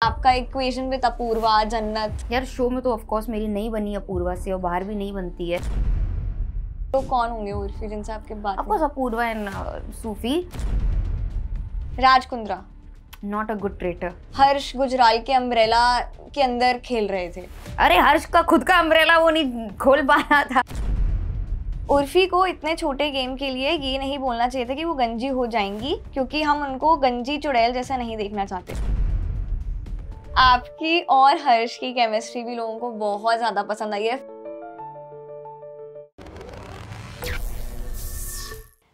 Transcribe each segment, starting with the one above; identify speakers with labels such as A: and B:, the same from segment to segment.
A: आपका equation with Apoorva, जन्नत।
B: यार शो में तो ऑफ कोर्स मेरी नहीं बनी अपूर्वा से और बाहर भी नहीं बनती है।
A: तो कौन होंगे उर्फी जिनसे आपके बात?
B: Of course Apoorva and Sufi.
A: Raj Kundra
B: not a good traitor.
A: Harsh Gujral के अम्ब्रेला के अंदर खेल रहे थे।
B: अरे हर्ष का खुद का अम्ब्रेला वो नहीं खोल पा रहा था।
A: उर्फी को इतने छोटे गेम के लिए ये नहीं बोलना चाहिए था कि वो गंजी हो जाएंगी, क्योंकि हम उनको गंजी चुड़ैल जैसा नहीं देखना चाहते। आपकी और हर्ष की केमिस्ट्री भी लोगों को बहुत ज्यादा पसंद आई है।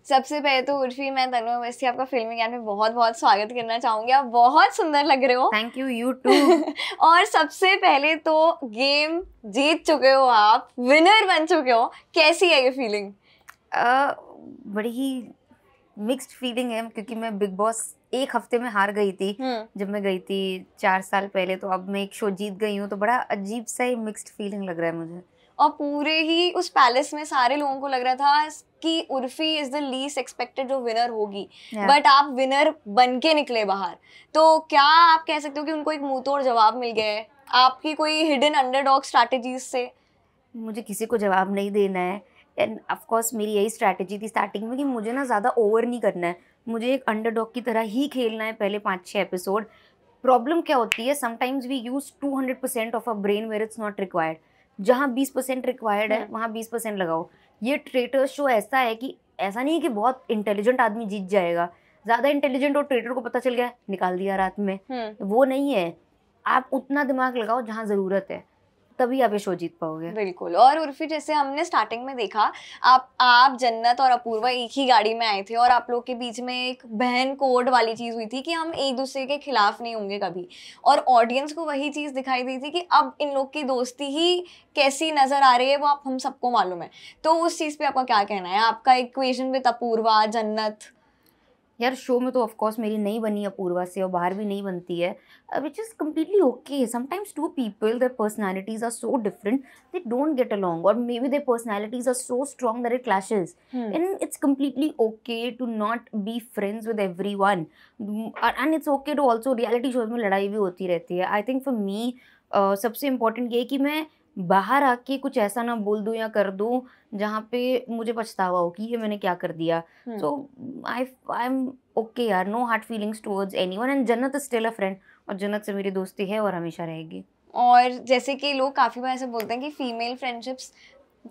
A: सबसे पहले तो उर्फी, मैं तनु अवस्थी आपका फिल्मी ज्ञान में बहुत बहुत स्वागत करना चाहूंगी। आप बहुत सुंदर लग रहे हो।
B: Thank you, you too.
A: और सबसे पहले तो गेम जीत चुके हो, आप विनर बन चुके हो। कैसी है ये फीलिंग?
B: बड़ी ही मिक्स्ड फीलिंग है, क्योंकि मैं बिग बॉस एक हफ्ते में हार गई थी जब मैं गई थी 4 साल पहले। तो अब मैं एक शो जीत गई हूँ, तो बड़ा अजीब सा ही मिक्स्ड फीलिंग लग रहा है मुझे।
A: और पूरे ही उस पैलेस में सारे लोगों को लग रहा था कि Urfi is the least expected जो विनर होगी, बट आप विनर बन के निकले बाहर। तो क्या आप कह सकते हो कि उनको एक मुंह तोड़ जवाब मिल गया है आपकी कोई हिडन अंडरडॉग स्ट्रैटेजीज से?
B: मुझे किसी को जवाब नहीं देना है, एंड ऑफ कोर्स मेरी यही स्ट्रैटेजी थी स्टार्टिंग में कि मुझे ना ज़्यादा ओवर नहीं करना है, मुझे एक अंडरडॉग की तरह ही खेलना है पहले 5-6 एपिसोड। प्रॉब्लम क्या होती है, sometimes we use 200% of a brain where it's not required. जहाँ 20% रिक्वायर्ड है वहाँ 20% लगाओ। ये ट्रेटर शो ऐसा है कि ऐसा नहीं है कि बहुत इंटेलिजेंट आदमी जीत जाएगा। ज़्यादा इंटेलिजेंट और ट्रेटर को पता चल गया निकाल दिया रात में, वो नहीं है। आप उतना दिमाग लगाओ जहाँ ज़रूरत है, तभी आप ये शो जीत पाओगे।
A: बिल्कुल। और उर्फी, जैसे हमने स्टार्टिंग में देखा, आप जन्नत और अपूर्वा एक ही गाड़ी में आए थे और आप लोग के बीच में एक बहन कोड वाली चीज हुई थी कि हम एक दूसरे के खिलाफ नहीं होंगे कभी। और ऑडियंस को वही चीज दिखाई दी थी कि अब इन लोग की दोस्ती ही कैसी नजर आ रही है वो हम सबको मालूम है। तो उस चीज पे आपका क्या कहना है? आपका इक्वेशन विद अपूर्वा, जन्नत।
B: यार शो में तो ऑफ कोर्स मेरी नहीं बनी अपूर्वा से और बाहर भी नहीं बनती है, which is completely okay. Sometimes two people their personalities are so different they don't get along, और maybe their personalities are so strong that it clashes, and it's completely okay to not be friends with everyone, and it's okay to also. Reality shows में लड़ाई भी होती रहती है। I think for me सबसे important ये कि मैं बाहर आके कुछ ऐसा ना बोल दूँ या कर दूँ जहाँ पे मुझे पछतावा हो कि ये मैंने क्या कर दिया। सो आई एम ओके यार, no hard feelings towards anyone, and Jannat is still a friend, और जन्नत से मेरी दोस्ती है और हमेशा रहेगी।
A: और जैसे कि लोग काफ़ी बार ऐसे बोलते हैं कि फीमेल फ्रेंडशिप्स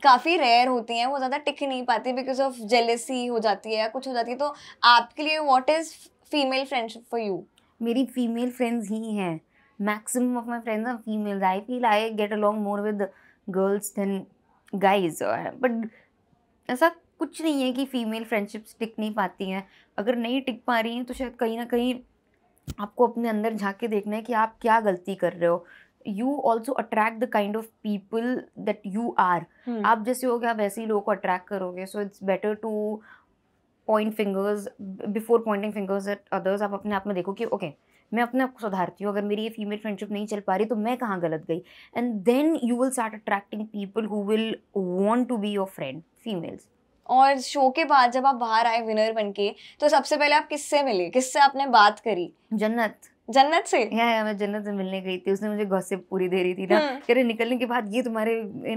A: काफ़ी रेयर होती हैं, वो ज़्यादा टिक नहीं पाती बिकॉज ऑफ जेलेसी हो जाती है या कुछ हो जाती है। तो आपके लिए what is female friendship for you?
B: मेरी फीमेल फ्रेंड्स ही हैं। Maximum of my friends are females. I feel I get along more with girls than guys, but ऐसा कुछ नहीं है कि फीमेल फ्रेंडशिप्स टिक नहीं पाती हैं। अगर नहीं टिक पा रही हैं तो शायद कहीं ना कहीं आपको अपने अंदर झांक के देखना है कि आप क्या गलती कर रहे हो। You also attract the kind of people that you are. आप जैसे हो गए आप वैसे ही लोगों को अट्रैक्ट करोगे। So it's better two point fingers before Poynting fingers at others. आप अपने आप में देखो कि ओके मैं अपने आप को सुधारती हूँ, अगर मेरी ये फीमेल फ्रेंडशिप नहीं चल पा रही तो मैं कहाँ गलत गई, and then you will start attracting people who will want to be your friend, females.
A: और शो के बाद जब आप बाहर आए विनर बनके, तो सबसे पहले आप किससे मिले, किससे आपने बात करी? जन्नत से?
B: या मैं जन्नत से मिलने गई थी। उसने मुझे गॉसिप पूरी दे रही थी ना, तेरे निकलने के बाद ये तुम्हारे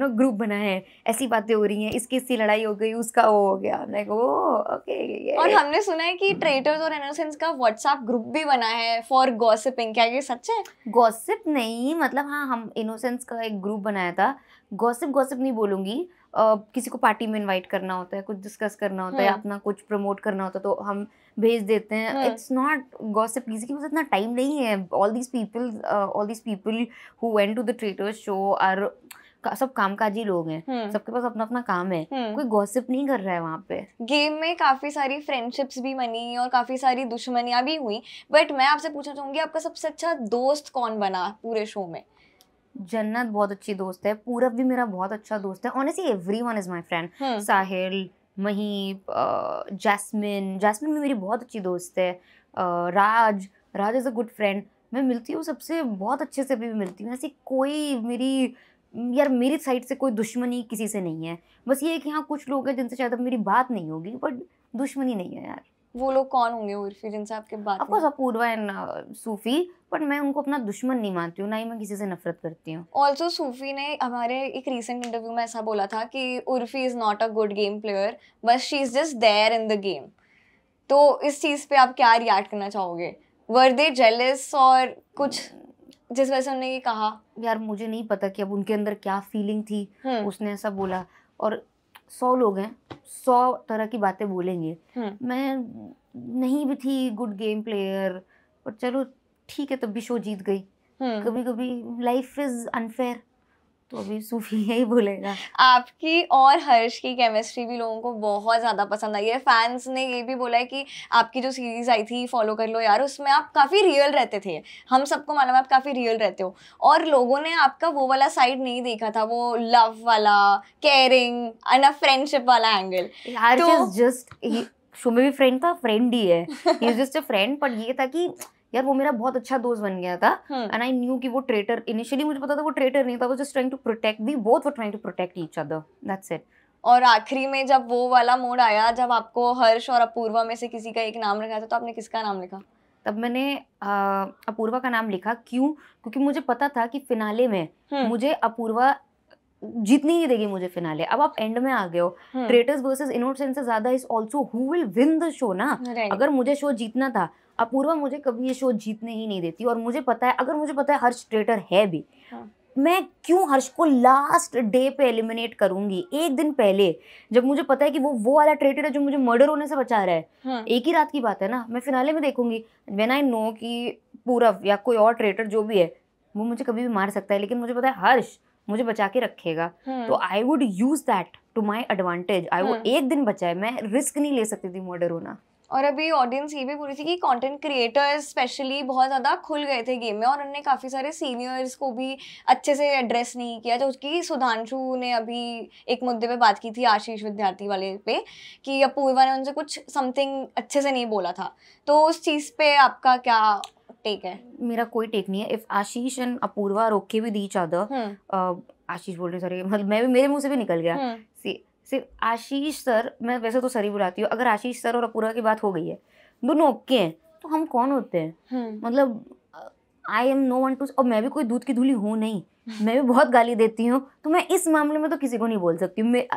B: ग्रुप बना है, ऐसी बातें हो रही हैं, इसकी इसकी लड़ाई हो गई, उसका वो हो गया। Like okay.
A: और हमने सुना है कि ट्रेटर्स और इनोसेंट्स का व्हाट्सएप ग्रुप भी बना है फॉर गॉसिपिंग। क्या ये सच है?
B: गॉसिप नहीं, मतलब हाँ, हम इनोसेंस का एक ग्रुप बनाया था। गॉसिप नहीं बोलूँगी। किसी को पार्टी में इनवाइट करना होता है, कुछ डिस्कस करना होता है, अपना कुछ प्रमोट करना होता है, तो हम भेज देते हैं। It's not gossip. किसी के पास इतना टाइम नहीं है। All these people who went to the traitors show are सब कामकाजी लोग हैं, सबके पास अपना अपना काम है, कोई गॉसिप नहीं कर रहा है वहाँ पे।
A: गेम में काफी सारी फ्रेंडशिप्स भी बनी और काफी सारी दुश्मनियां भी हुई, बट मैं आपसे पूछना चाहूंगी आपका सबसे अच्छा दोस्त कौन बना पूरे शो में?
B: जन्नत बहुत अच्छी दोस्त है, पूरब भी मेरा बहुत अच्छा दोस्त है। Honestly everyone is my friend. Sahil, Maheep, Jasmin भी मेरी बहुत अच्छी दोस्त है। Raj is a good friend. मैं मिलती हूँ सबसे बहुत अच्छे से भी मिलती हूँ। ऐसी कोई मेरी साइड से कोई दुश्मनी किसी से नहीं है। बस ये है कि हाँ कुछ लोग हैं जिनसे शायद अब मेरी बात नहीं होगी, बट दुश्मनी नहीं है यार।
A: वो लोग कौन होंगे उर्फी जिनसे आपके बात
B: of course Apoorva and Sufi, but मैं उनको अपना दुश्मन नहीं मानती हूँ, ना ही मैं किसी से नफरत करती हूँ।
A: ऑल्सो सूफी ने हमारे एक रीसेंट इंटरव्यू में ऐसा बोला था कि Urfi is not a good game player, but she is just there in the game. तो इस चीज पे आप क्या रिएक्ट करना चाहोगे? वर दे जेलस और कुछ जिस वजह से उन्होंने ये कहा?
B: यार मुझे नहीं पता कि अब उनके अंदर क्या फीलिंग थी, उसने ऐसा बोला। और 100 लोग हैं, 100 तरह की बातें बोलेंगे। मैं नहीं भी थी गुड गेम प्लेयर, पर चलो ठीक है, तब भी शो जीत गई। कभी कभी लाइफ इज अनफेयर, तो अभी सूफी यही बोलेगा।
A: आपकी और हर्ष की केमिस्ट्री भी लोगों को बहुत ज़्यादा पसंद आई है। फैंस ने ये भी बोला है कि आपकी जो सीरीज आई थी फॉलो कर लो यार, उसमें आप काफ़ी रियल रहते थे। हम सबको मालूम है आप काफ़ी रियल रहते हो, और लोगों ने आपका वो वाला साइड नहीं देखा था, वो लव वाला, केयरिंग एंड फ्रेंडशिप वाला angle.
B: Harsh is just, show में भी फ्रेंड था, फ्रेंड ही है, he is just a friend. पर ये था कि यार वो मेरा बहुत अच्छा दोस्त बन गया था, एंड आई न्यू कि वो ट्रेटर, इनिशियली मुझे पता था वो ट्रेटर नहीं था, वो just trying to protect, we both were trying to protect each other, that's it.
A: और आखिरी में जब वो वाला मोड आया, जब आपको हर्ष और अपूर्वा में से किसी का एक नाम रखा था, तो आपने किसका नाम लिखा?
B: तब मैंने अपूर्वा का नाम लिखा। क्यों? क्योंकि मुझे पता था कि फिनाले में मुझे अपूर्वा जीतनी ही देगी मुझे फिनाले। अब आप एंड में आ गए हो, ट्रेटर्स वर्सेस इनोसेंट से ज्यादा is also who will win the show ना। अगर मुझे शो जीतना था, अपूर्वा मुझे कभी ये शो जीतने ही नहीं देती। और मुझे पता है, अगर मुझे पता है हर्ष ट्रेटर है भी, मैं क्यों हर्ष को लास्ट डे पे एलिमिनेट करूंगी? एक दिन पहले जब मुझे पता है कि वो वाला ट्रेटर है जो मुझे मर्डर होने से बचा रहा है, एक ही रात की बात है ना, मैं फिनाले में देखूंगी। व्हेन आई नो कि पूरब या कोई और ट्रेटर जो भी है वो मुझे कभी भी मार सकता है, लेकिन मुझे पता है हर्ष मुझे बचा के रखेगा, तो I would use that to my advantage. I would, एक दिन बचा है, मैं रिस्क नहीं ले सकती थी मर्डर होना।
A: और अभी ऑडियंस ये भी बोल रही थी कि कंटेंट क्रिएटर्स स्पेशली बहुत ज़्यादा खुल गए थे गेम में, और उन्होंने काफ़ी सारे सीनियर्स को भी अच्छे से एड्रेस नहीं किया। जो उसकी सुधांशु ने अभी एक मुद्दे पे बात की थी, आशीष विद्यार्थी वाले पे, कि अपूर्वा ने उनसे कुछ समथिंग अच्छे से नहीं बोला था। तो उस चीज़ पे आपका क्या टेक है?
B: मेरा कोई टेक नहीं है। If Ashish and Apoorva are okay with each other, Ashish बोल रही, सॉरी, मतलब मैं भी, मेरे मुंह से भी निकल गया। सिर्फ आशीष सर, मैं वैसे तो सर ही बुलाती हूँ, अगर आशीष सर और अपूर्वा की बात हो गई है, दोनों ओके हैं, तो हम कौन होते हैं? मतलब I am no one to, और मैं भी कोई दूध की धूली हूँ नहीं, मैं भी बहुत गाली देती हूँ, तो मैं इस मामले में तो किसी को नहीं बोल सकती। मैं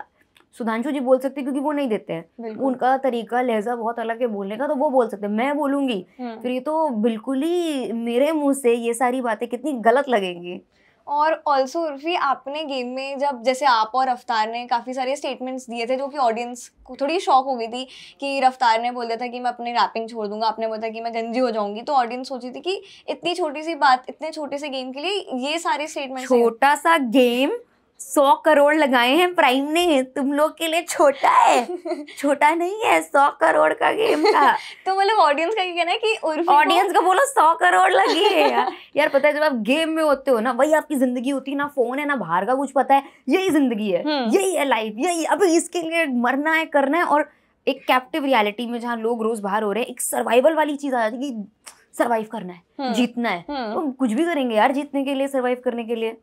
B: सुधांशु जी बोल सकती क्योंकि वो नहीं देते हैं, उनका तरीका लहजा बहुत अलग है बोलने का, तो वो बोल सकते हैं, मैं बोलूंगी फिर ये तो बिल्कुल ही मेरे मुंह से ये सारी बातें कितनी गलत लगेंगी।
A: और ऑल्सो उर्फी, आपने गेम में जब, जैसे आप और रफ्तार ने काफ़ी सारे स्टेटमेंट्स दिए थे जो कि ऑडियंस को थोड़ी शॉक हो गई थी, कि रफ्तार ने बोल दिया था कि मैं अपनी रैपिंग छोड़ दूंगा, आपने बोला था कि मैं गंजी हो जाऊंगी, तो ऑडियंस सोची थी कि इतनी छोटी सी बात, इतने छोटे से गेम के लिए ये सारे स्टेटमेंट्स।
B: छोटा सा गेम, 100 करोड़ लगाए हैं प्राइम ने, तुम लोग के लिए छोटा है? छोटा नहीं है, 100 करोड़ का गेम था।
A: तो मतलब ऑडियंस का ये कहना है कि
B: ऑडियंस को बोलो 100 करोड़ लगी है यार। यार पता है, जब आप गेम में होते हो ना, वही आपकी जिंदगी होती है, ना फोन है ना बाहर का कुछ पता है, यही जिंदगी है, यही है लाइफ, यही अब इसके लिए मरना है, करना है। और एक कैप्टिव रियलिटी में जहाँ लोग रोज बाहर हो रहे हैं, एक सर्वाइवल वाली चीज आ जाती है कि सर्वाइव करना है, जीतना है, तो कुछ भी करेंगे यार जीतने के लिए, सर्वाइव करने के लिए।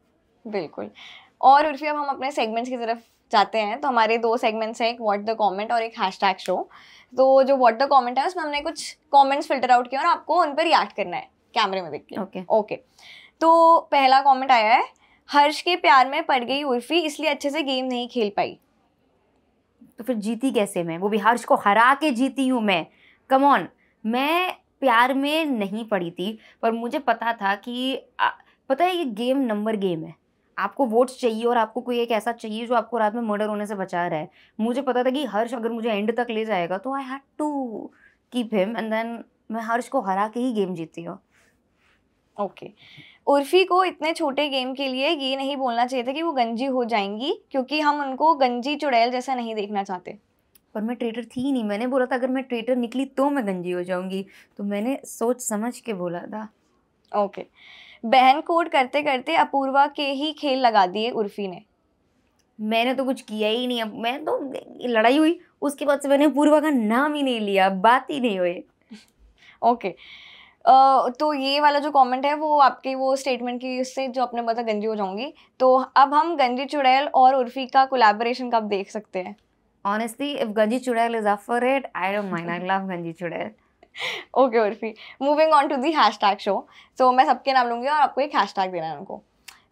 A: बिल्कुल। और उर्फी, अब हम अपने सेगमेंट्स की तरफ जाते हैं। तो हमारे 2 सेगमेंट्स हैं, एक व्हाट द कमेंट और एक हैशटैग शो। तो जो व्हाट द कमेंट है उसमें हमने कुछ कमेंट्स फिल्टर आउट किए और आपको उन पर रिएक्ट करना है कैमरे में देख के। ओके। तो पहला कमेंट आया है, हर्ष के प्यार में पड़ गई उर्फी, इसलिए अच्छे से गेम नहीं खेल पाई।
B: तो फिर जीती कैसे मैं? वो भी हर्ष को हरा के जीती हूँ मैं। कम ऑन, मैं प्यार में नहीं पड़ी थी, पर मुझे पता था कि पता है ये गेम नंबर गेम है, आपको वोट्स चाहिए और आपको कोई एक ऐसा चाहिए जो आपको रात में मर्डर होने से बचा रहा है। मुझे पता था कि हर्ष अगर मुझे एंड तक ले जाएगा तो I had to keep him, and then मैं हर्ष को हरा के ही गेम जीती हूँ।
A: ओके। उर्फी को इतने छोटे गेम के लिए ये नहीं बोलना चाहिए था कि वो गंजी हो जाएंगी, क्योंकि हम उनको गंजी चुड़ैल जैसा नहीं देखना चाहते।
B: पर मैं ट्रेटर थी नहीं, मैंने बोला था अगर मैं ट्रेटर निकली तो मैं गंजी हो जाऊंगी, तो मैंने सोच समझ के बोला था।
A: ओके। बहन कोड करते करते अपूर्वा के ही खेल लगा दिए उर्फी ने।
B: मैंने तो कुछ किया ही नहीं, अब मैं तो लड़ाई हुई उसके बाद से मैंने अपूर्वा का नाम ही नहीं लिया, बात ही नहीं हुई।
A: ओके। तो ये वाला जो कमेंट है वो आपकी वो स्टेटमेंट की उससे जो आपने बताया गंजी हो जाऊंगी, तो अब हम गंजी चुड़ैल और उर्फी का कोलैबोरेशन कब देख सकते हैं?
B: Honestly, if Ganji Chudail is up for it, I don't mind. I love Ganji Chudail.
A: Okay Urfi, moving on to the hashtag show. So मैं सबके नाम लूंगी और आपको एक हैशटैग देना है उनको.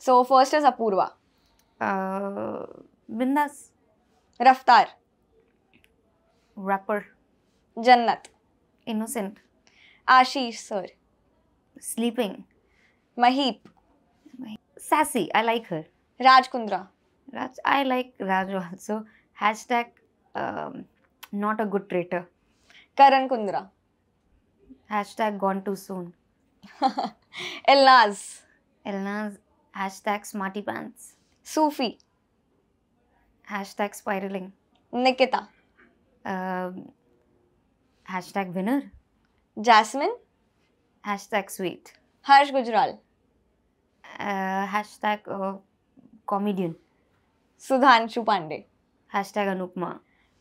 A: So first is Apoorva.
B: Bindas.
A: Raftaar.
B: Rapper.
A: Jannat.
B: Innocent.
A: Ashish sir.
B: Sleeping.
A: Maheep.
B: Sassy. I like her.
A: Raj Kundra.
B: Raj. I like Raj also. Hashtag not a good traitor.
A: Karan Kundra.
B: Hashtag gone too soon.
A: Elnaaz.
B: Elna's. Hashtag smarty pants.
A: Sufi.
B: Hashtag spiraling.
A: Nikita.
B: Hashtag winner.
A: Jasmin.
B: Hashtag sweet.
A: Harsh Gujral.
B: Hashtag comedian.
A: Sudhanshu Pandey.
B: Hashtag Anupma.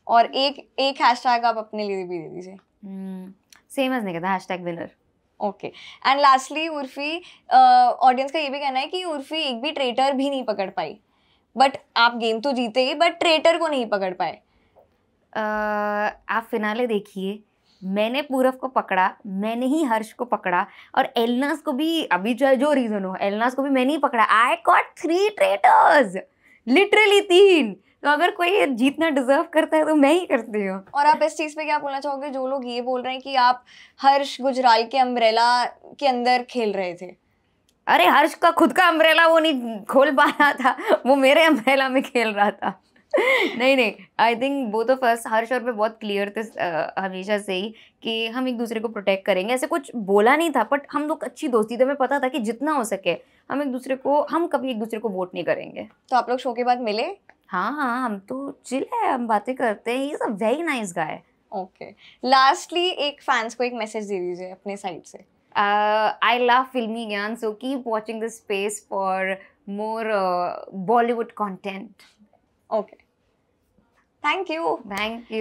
A: और एक hashtag आप अपने लिए भी दे दीजिए.
B: Same as Nikita. Hashtag winner.
A: Okay. And lastly Urfi, audience का ये भी कहना है कि उर्फी एक भी ट्रेटर भी नहीं पकड़ पाई. बट आप गेम तो जीते ही, बट ट्रेटर को नहीं पकड़ पाए.
B: आप फिनाले देखिए. मैंने पूरव को पकड़ा, मैंने ही हर्ष को पकड़ा, और एलनास को भी, अभी चाहे जो रीजन हो, एलनास को भी मैंने ही पकड़ा. I got 3 traitors, literally 3. तो अगर कोई जीतना डिजर्व करता है तो मैं ही करती हूँ.
A: और आप इस चीज़ पे क्या बोलना चाहोगे, जो लोग ये बोल रहे हैं कि आप हर्ष गुजराल के अम्ब्रेला के अंदर खेल रहे थे?
B: अरे हर्ष का खुद का अम्ब्रेला वो नहीं खोल पा रहा था, वो मेरे अम्ब्रेला में खेल रहा था. नहीं, I think both of us, Harsh और मैं बहुत क्लियर थे हमेशा से ही कि हम एक दूसरे को प्रोटेक्ट करेंगे. ऐसे कुछ बोला नहीं था, बट हम लोग अच्छी दोस्ती थे. हमें पता था कि जितना हो सके हम कभी एक दूसरे को वोट नहीं करेंगे.
A: तो आप लोग शो के बाद मिले?
B: हाँ, हम तो चिल है, हम बातें करते हैं. He is a very nice guy.
A: Okay. Lastly एक फैंस को एक मैसेज दे दीजिए अपने साइड से.
B: I love Filmy Gyan, so keep watching this space for more Bollywood content.
A: Okay. Thank you.
B: Thank you.